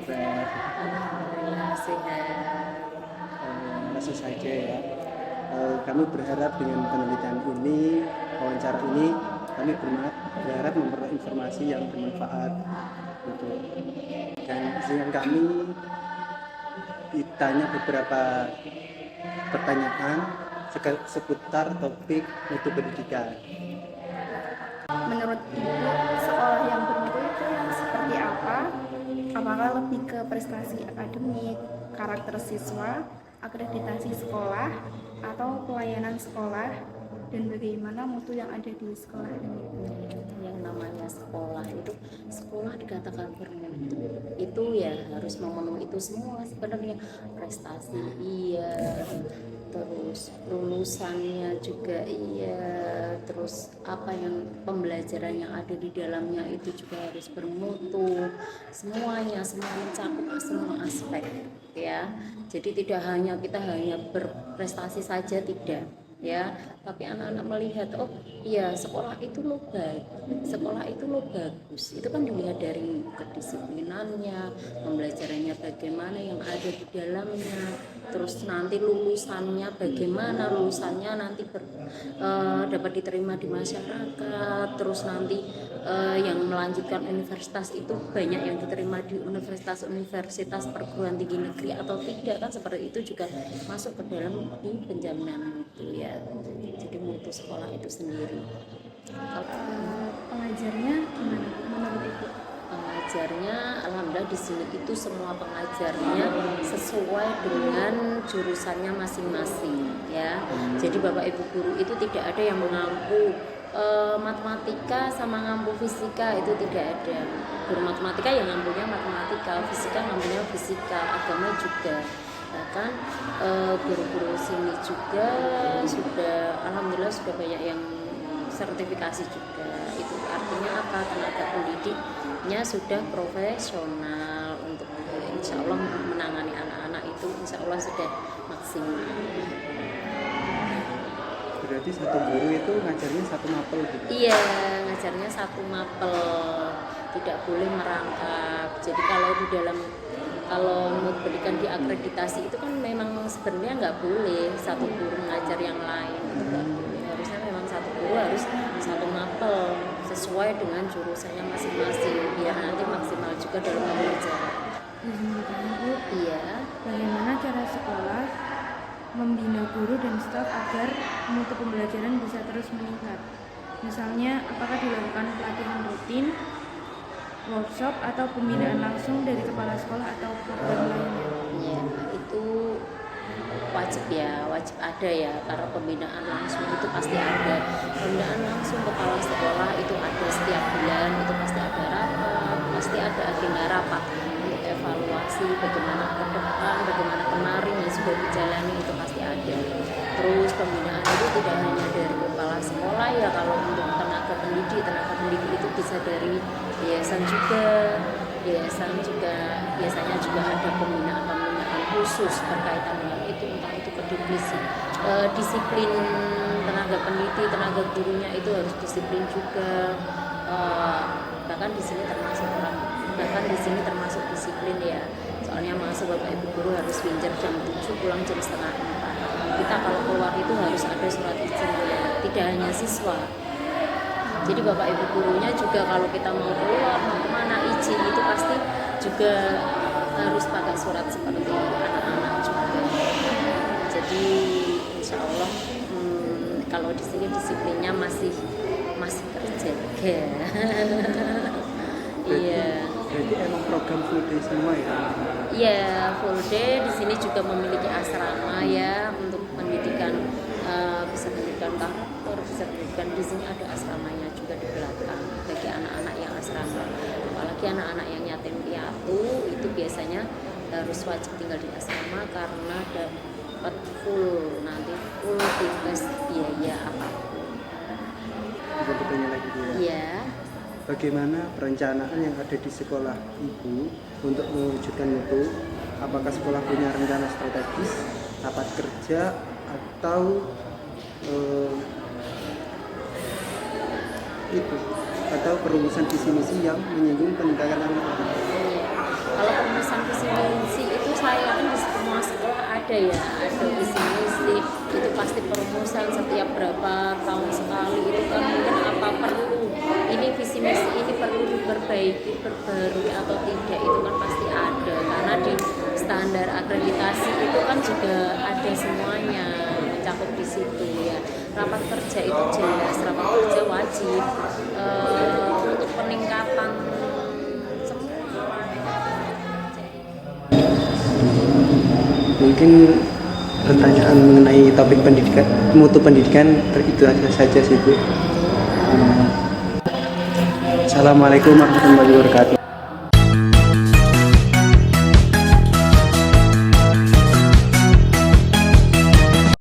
kabar? Alhamdulillah sehat. Langsung saja ya. Kami berharap dengan penelitian ini, wawancara ini, kami berharap memperoleh informasi yang bermanfaat untuk dan dengan kami ditanya beberapa pertanyaan seputar topik mutu pendidikan. Menurut Ibu, sekolah yang bermutu itu yang seperti apa? Apakah lebih ke prestasi akademik, karakter siswa, akreditasi sekolah, atau pelayanan sekolah, dan bagaimana mutu yang ada di sekolah ini? Yang namanya sekolah dikatakan bermutu itu ya harus memenuhi itu semua sebenarnya, prestasi iya, terus lulusannya juga iya, terus apa yang pembelajaran yang ada di dalamnya itu juga harus bermutu, semuanya mencakup semua aspek ya. Jadi tidak hanya kita hanya berprestasi saja, tidak ya, tapi anak-anak melihat oh iya sekolah itu lo bagus, itu kan dilihat dari kedisiplinannya, pembelajarannya bagaimana yang ada di dalamnya, terus nanti lulusannya bagaimana, lulusannya nanti dapat diterima di masyarakat, terus nanti yang melanjutkan universitas itu banyak yang diterima di universitas perguruan tinggi negeri atau tidak, kan seperti itu juga masuk ke dalam di penjaminan itu ya. Jadi mutu sekolah itu sendiri. Pengajarnya gimana menurut Ibu? Pengajarnya alhamdulillah di sini itu semua pengajarnya sesuai dengan jurusannya masing-masing ya. Jadi Bapak Ibu guru itu tidak ada yang mengampu matematika sama ngampu fisika, itu tidak ada. Guru matematika yang ngampunya matematika, fisika ngampunya fisika, agama juga. Bahkan guru-guru sini juga sudah alhamdulillah sudah banyak yang sertifikasi juga. Itu artinya apa? Tenaga pendidiknya sudah profesional untuk insya Allah menangani anak-anak itu insya Allah sudah maksimal. Berarti satu guru itu ngajarnya satu mapel gitu? Iya, ngajarnya satu mapel, tidak boleh merangkap. Jadi kalau mau berikan di akreditasi itu kan memang sebenarnya nggak boleh satu guru mengajar yang lain, itu nggak boleh. Harusnya memang satu guru harus satu mapel sesuai dengan jurusannya masing-masing biar nanti maksimal juga dalam pembelajaran. Bu, Iya. bagaimana cara sekolah membina guru dan staf agar mutu pembelajaran bisa terus meningkat? Misalnya, apakah dilakukan pelatihan rutin, workshop, atau pembinaan langsung dari kepala sekolah atau program lainnya? Ya, itu wajib ada ya, karena pembinaan langsung itu pasti ada. Pembinaan langsung kepala sekolah itu ada setiap bulan, itu pasti ada rapat, pasti ada agenda rapat untuk evaluasi bagaimana ke depan, bagaimana kemarin yang sudah dijalani, itu pasti ada. Terus pembinaan itu tidak hanya dari kepala sekolah ya, kalau untuk tenaga pendidik itu bisa dari yayasan juga biasanya juga ada pembinaan khusus berkaitan dengan itu, entah itu disiplin tenaga pendidik, tenaga gurunya itu harus disiplin juga. Bahkan di sini termasuk disiplin ya, soalnya masa Bapak Ibu guru harus winjer jam 7 pulang jam setengah 4. Kita kalau keluar itu harus ada surat izin ya, tidak hanya siswa. Jadi Bapak Ibu gurunya juga kalau kita mau keluar mau kemana izin itu pasti juga harus pakai surat seperti anak-anak juga. Jadi insya Allah kalau di sini disiplinnya masih terjaga. Iya. Berarti emang program full day semua ya? Iya, full day. Di sini juga memiliki asrama ya untuk pendidikan, bisa pendidikan karakter, bisa pendidikan. Di sini ada asramanya juga di belakang bagi anak-anak yang asrama. Apalagi anak-anak yang yatim piatu itu biasanya harus wajib tinggal di asrama karena dapat full bebas biaya apapun. Bisa bertanya lagi ya? Iya. Bagaimana perencanaan yang ada di sekolah Ibu untuk mewujudkan mutu? Apakah sekolah punya rencana strategis, rapat kerja, atau perumusan visi misi yang menyinggung peningkatan anak-anak? Kalau perumusan saya yakin di semua sekolah ada ya, ada visi misi itu pasti perumusan setiap berapa tahun sekali itu kan mungkin apa perlu ini visi misi ini perlu diperbaiki, perbarui atau tidak itu kan pasti ada karena di standar akreditasi itu kan juga ada semuanya mencakup di situ ya. Rapat kerja itu jelas, rapat kerja wajib untuk peningkatan semua. Mungkin pertanyaan mengenai topik pendidikan, mutu pendidikan itu saja sih Bu. Assalamualaikum warahmatullahi wabarakatuh.